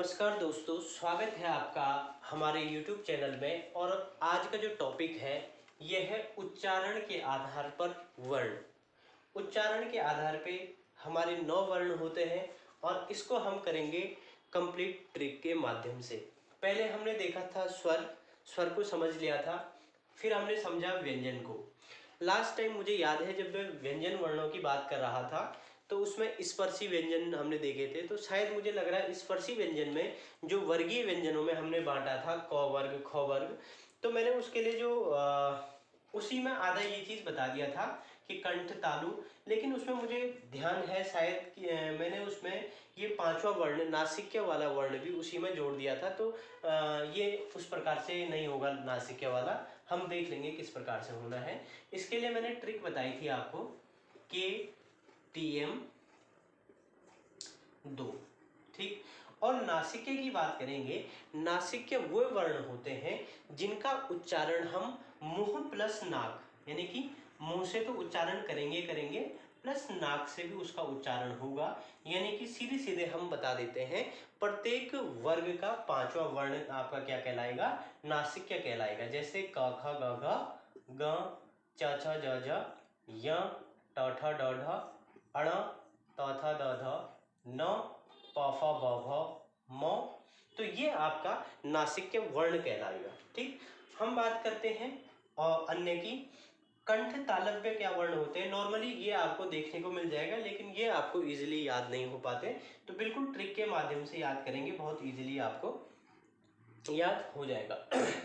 नमस्कार दोस्तों, स्वागत है आपका हमारे YouTube चैनल में। और आज का जो टॉपिक है यह है उच्चारण के आधार पर वर्ण। उच्चारण के आधार पे हमारे 9 वर्ण होते हैं और इसको हम करेंगे कंप्लीट ट्रिक के माध्यम से। पहले हमने देखा था स्वर को समझ लिया था, फिर हमने समझा व्यंजन को। लास्ट टाइम मुझे याद है जब मैं व्यंजन वर्णों की बात कर रहा था तो उसमें स्पर्शी व्यंजन हमने देखे थे। तो शायद मुझे लग रहा है स्पर्शी व्यंजन में जो वर्गीय व्यंजनों में हमने बांटा था क वर्ग ख वर्ग, तो मैंने उसके लिए जो उसी में आधा ये चीज़ बता दिया था कि कंठ तालु। लेकिन उसमें मुझे ध्यान है शायद कि मैंने उसमें ये 5वां वर्ण नासिक्य वाला वर्ण भी उसी में जोड़ दिया था। तो ये उस प्रकार से नहीं होगा नासिक्य वाला, हम देख लेंगे किस प्रकार से होना है। इसके लिए मैंने ट्रिक बताई थी आपको के TM 2, ठीक। और नासिक्य की बात करेंगे, नासिक्य वो वर्ण होते हैं जिनका उच्चारण हम मुंह प्लस नाक, यानी कि मुंह से तो उच्चारण करेंगे प्लस नाक से भी उसका उच्चारण होगा। यानी कि सीधे सीधे हम बता देते हैं प्रत्येक वर्ग का 5वां वर्ण आपका क्या कहलाएगा, नासिक्य कहलाएगा। जैसे क ख ग घ ग च छ ज झ य ट ठ ड ढ अण त थ द ध न प फ ब भ म। तो ये आपका नासिक्य वर्ण कहलाएगा, ठीक। हम बात करते हैं और अन्य की। कंठ तालव्य क्या वर्ण होते हैं, नॉर्मली ये आपको देखने को मिल जाएगा लेकिन ये आपको इजीली याद नहीं हो पाते। तो बिल्कुल ट्रिक के माध्यम से याद करेंगे, बहुत इजीली आपको याद हो जाएगा।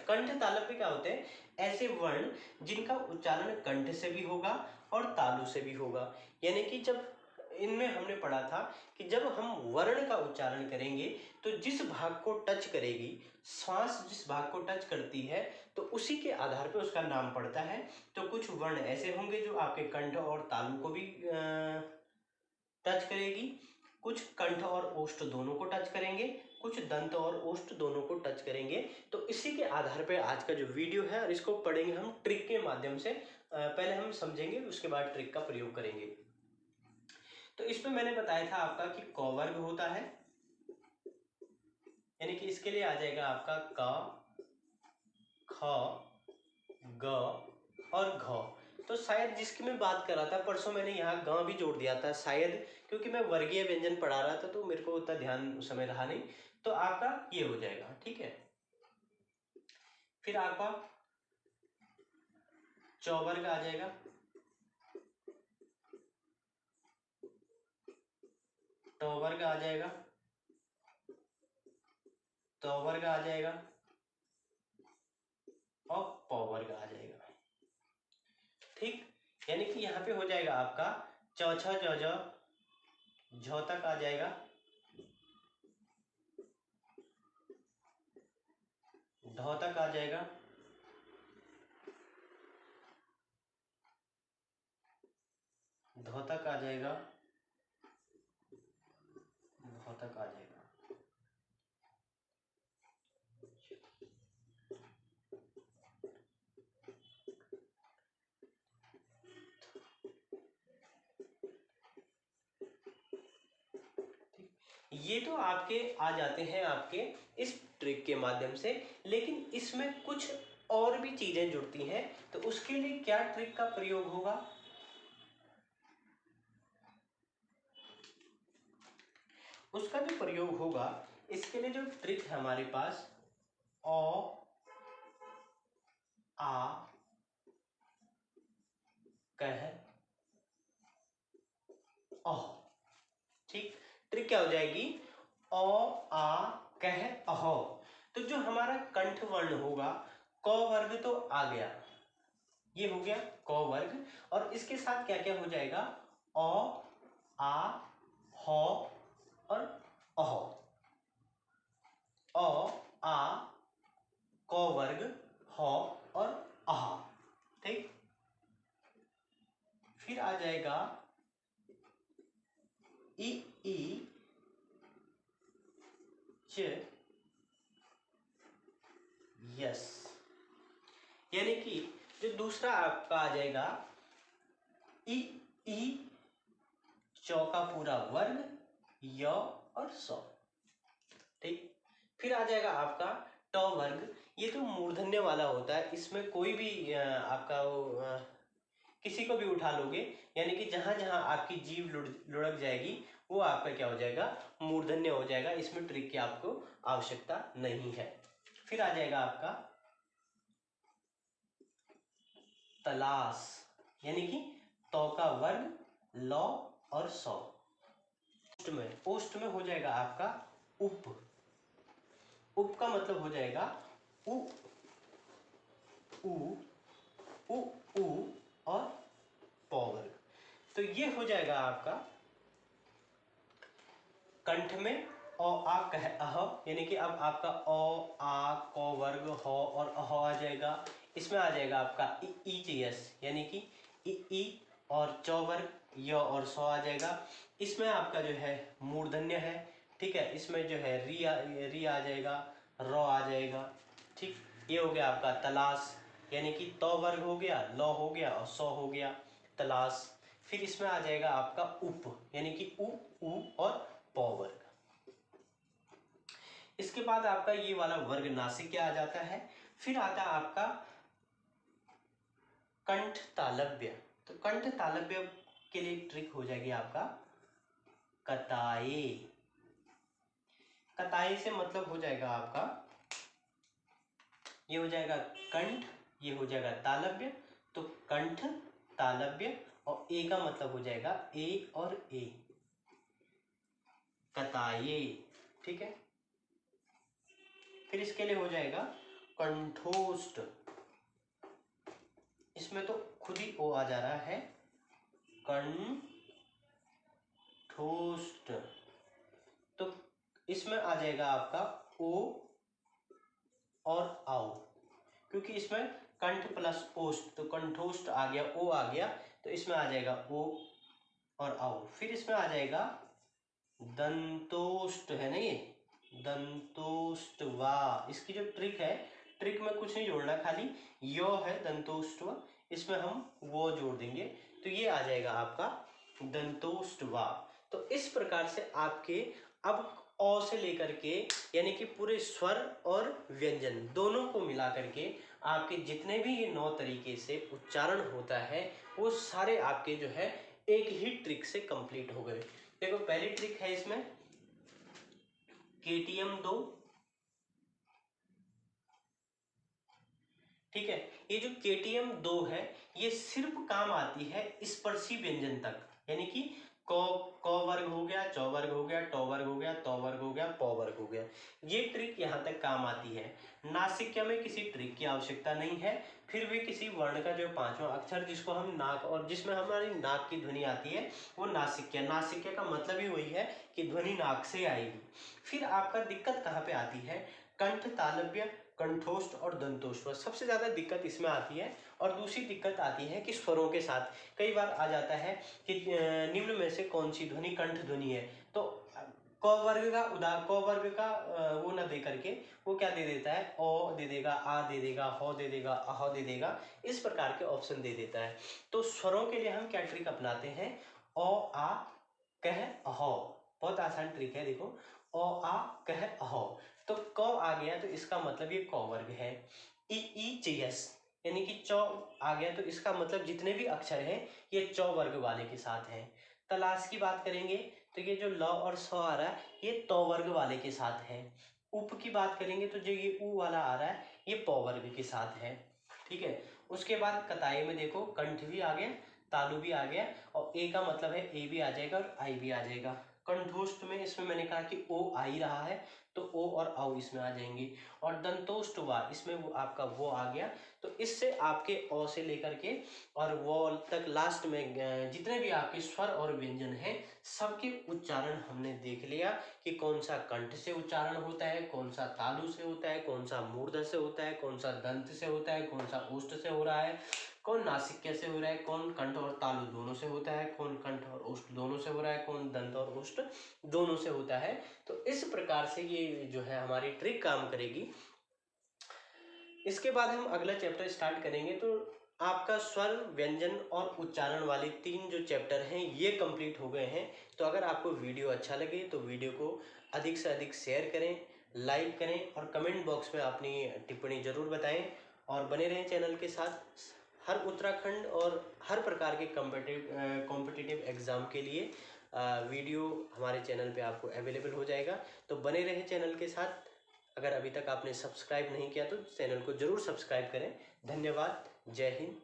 कंठ तालव्य क्या होते हैं, ऐसे वर्ण जिनका उच्चारण कंठ से भी होगा और तालु से भी होगा। यानी कि जब इनमें हमने पढ़ा था कि जब हम वर्ण का उच्चारण करेंगे तो जिस भाग को टच करेगी, श्वास जिस भाग को टच करती है तो उसी के आधार पर उसका नाम पड़ता है। तो कुछ वर्ण ऐसे होंगे जो आपके कंठ और तालु को भी टच करेगी, कुछ कंठ और ओष्ठ दोनों को टच करेंगे, कुछ दंत और ओष्ठ दोनों को टच करेंगे। तो इसी के आधार पे आज का जो वीडियो है और इसको पढ़ेंगे हम ट्रिक के माध्यम से। पहले हम समझेंगे उसके बाद ट्रिक का प्रयोग करेंगे। तो इसमें मैंने बताया था आपका कि क वर्ग होता है, यानी कि इसके लिए आ जाएगा आपका क ख ग और घ। तो शायद जिसकी मैं बात कर रहा था परसों मैंने यहाँ ग भी जोड़ दिया था, शायद क्योंकि मैं वर्गीय व्यंजन पढ़ा रहा था तो मेरे को उतना ध्यान उस समय रहा नहीं। तो आपका ये हो जाएगा, ठीक है। फिर आपका चौवर्ग आ जाएगा, टवर्ग आ जाएगा, तवर्ग आ जाएगा और पवर्ग आ जाएगा, ठीक। यानी कि यहाँ पे हो जाएगा आपका च छ ज झ झ तक आ जाएगा, ढ तक आ जाएगा, ध तक आ जाएगा, भ तक आ जाएगा। ये तो आपके आ जाते हैं आपके इस ट्रिक के माध्यम से, लेकिन इसमें कुछ और भी चीजें जुड़ती हैं। तो उसके लिए क्या ट्रिक का प्रयोग होगा, उसका जो प्रयोग होगा इसके लिए जो ट्रिक है हमारे पास अ आ कह अ, ठीक। ट्रिक क्या हो जाएगी, अ आ कह अह। तो जो हमारा कंठ वर्ण होगा क वर्ग तो आ गया, ये हो गया क वर्ग। और इसके साथ क्या क्या हो जाएगा, अ आ ह और अह। अ आ क वर्ग ह और अह, ठीक। फिर आ जाएगा ई ई च यस। यानी कि जो दूसरा आपका आ जाएगा ई ई चौ का पूरा वर्ग य और स। ठीक। फिर आ जाएगा आपका ट वर्ग। ये तो मूर्धन्य वाला होता है, इसमें कोई भी आपका किसी को भी उठा लोगे, यानी कि जहां जहां आपकी जीभ लुढ़क जाएगी वो आपका क्या हो जाएगा, मूर्धन्य हो जाएगा। इसमें ट्रिक की आपको आवश्यकता नहीं है। फिर आ जाएगा आपका तलाश, यानी कि तो का वर्ग लौ और सौ। ओष्ठ में हो जाएगा आपका उप। उप का मतलब हो जाएगा उ उ उ उ और पौ वर्ग। तो ये हो जाएगा आपका कंठ में अ आ कह अह, यानी कि अब आपका अ आ क वर्ग ह और अह आ जाएगा। इसमें आ जाएगा आपका ई च यस, यानी कि ई और च वर्ग य और सौ आ जाएगा। इसमें आपका जो है मूर्धन्य है, ठीक है। इसमें जो है री आ जाएगा, र आ जाएगा, ठीक। ये हो गया आपका तलाश, यानी कि तो वर्ग हो गया, लौ हो गया और सौ हो गया, तलाश। फिर इसमें आ जाएगा आपका उप, यानी कि उ और पौ वर्ग। इसके बाद आपका ये वाला वर्ग नासिक आ जाता है। फिर आता है आपका कंठ तालव्य। तो कंठ तालव्य के लिए ट्रिक हो जाएगी आपका कताए। कताए से मतलब हो जाएगा आपका, ये हो जाएगा कंठ, ये हो जाएगा तालव्य। तो कंठ तालव्य और ए का मतलब हो जाएगा ए और ए, कताए, ठीक है। फिर इसके लिए हो जाएगा कंठोष्ठ। इसमें तो खुद ही ओ आ जा रहा है, कंठोष्ठ। तो इसमें आ जाएगा आपका ओ और आओ, क्योंकि इसमें कंठ प्लस ओष्ठ, तो कंठोष्ठ आ गया, ओ आ गया, तो इसमें आ जाएगा ओ और आओ। फिर इसमें आ जाएगा दंतोष्ठ, है ना, ये दंतोष्ठ वा। इसकी जो ट्रिक है, ट्रिक में कुछ नहीं जोड़ना, खाली यो है दंतोष्ठ वा, इसमें हम वो जोड़ देंगे, तो ये आ जाएगा आपका दंतोष्ठ वा। तो इस प्रकार से आपके अब अ से लेकर के, यानी कि पूरे स्वर और व्यंजन दोनों को मिला करके आपके जितने भी ये 9 तरीके से उच्चारण होता है वो सारे आपके जो है एक ही ट्रिक से कंप्लीट हो गए। देखो पहली ट्रिक है इसमें केटीएम 2, ठीक है। ये जो केटीएम 2 है ये सिर्फ काम आती है स्पर्शी व्यंजन तक, यानी कि क वर्ग हो गया, च वर्ग हो गया, ट वर्ग हो गया, त वर्ग हो गया, प वर्ग हो गया, ये ट्रिक यहाँ तक काम आती है। नासिक्य में किसी ट्रिक की आवश्यकता नहीं है। फिर भी किसी वर्ण का जो 5वां अक्षर जिसको हम नाक और जिसमें हमारी नाक की ध्वनि आती है वो नासिक्य। नासिक्य का मतलब ही वही है कि ध्वनि नाक से आएगी। फिर आपका दिक्कत कहाँ पे आती है, कंठ तालव्य, कंठोष्ठ और दंतोष्ठ, सबसे ज्यादा दिक्कत इसमें आती है। और दूसरी दिक्कत आती है कि स्वरों के साथ कई बार आ जाता है कि निम्न में से कौन सी ध्वनि कंठ ध्वनि है, तो क वर्ग का वो ना दे करके वो क्या दे देता है, ओ दे देगा, आ दे देगा, हो दे देगा, अह दे देगा, इस प्रकार के ऑप्शन दे देता है। तो स्वरों के लिए हम क्या ट्रिक अपनाते हैं, ओ आ कह अह, बहुत आसान ट्रिक है। देखो ओ आ कह अह, तो क आ गया तो इसका मतलब ये क वर्ग है। ई चयस, यानी कि चौ आ गया तो इसका मतलब जितने भी अक्षर हैं ये चौ वर्ग वाले के साथ हैं। तलाश की बात करेंगे तो ये जो ल और स आ रहा है ये तो वर्ग वाले के साथ है। उप की बात करेंगे तो जो ये ऊ वाला आ रहा है ये पौ वर्ग के साथ है, ठीक है। उसके बाद कताई में देखो कंठ भी आ गया, तालु भी आ गया और ए का मतलब है ए भी आ जाएगा और आई भी आ जाएगा। कंठोष्ठ में इसमें मैंने कहा कि ओ आ ही रहा है तो ओ और औ इसमें आ जाएंगे। और दंतोष्ठ वा, इसमें वो आपका वो आ गया, तो इससे आपके ओ से लेकर के और वो तक लास्ट में जितने भी आपके स्वर और व्यंजन हैं सबके उच्चारण हमने देख लिया कि कौन सा कंठ से उच्चारण होता है, कौन सा तालु से होता है, कौन सा मूर्ध से होता है, कौन सा दंत से होता है, कौन सा ओष्ठ से हो रहा है, कौन नासिक्य से हो रहा है, कौन कंठ और तालु दोनों से होता है, कौन कंठ और ओष्ठ दोनों से हो रहा है, कौन दंत और ओष्ठ दोनों से होता है। तो इस प्रकार से ये जो है हमारी ट्रिक काम करेगी। इसके बाद हम अगला चैप्टर स्टार्ट करेंगे, तो आपका स्वर व्यंजन और उच्चारण वाले 3 जो चैप्टर हैं ये कंप्लीट हो गए हैं। तो अगर आपको वीडियो अच्छा लगे तो वीडियो को अधिक से अधिक शेयर करें, लाइक करें और कमेंट बॉक्स में अपनी टिप्पणी ज़रूर बताएं और बने रहें चैनल के साथ। हर उत्तराखंड और हर प्रकार के कॉम्पिटिटिव एग्ज़ाम के लिए वीडियो हमारे चैनल पे आपको अवेलेबल हो जाएगा, तो बने रहें चैनल के साथ। अगर अभी तक आपने सब्सक्राइब नहीं किया तो चैनल को ज़रूर सब्सक्राइब करें। धन्यवाद। जय हिंद।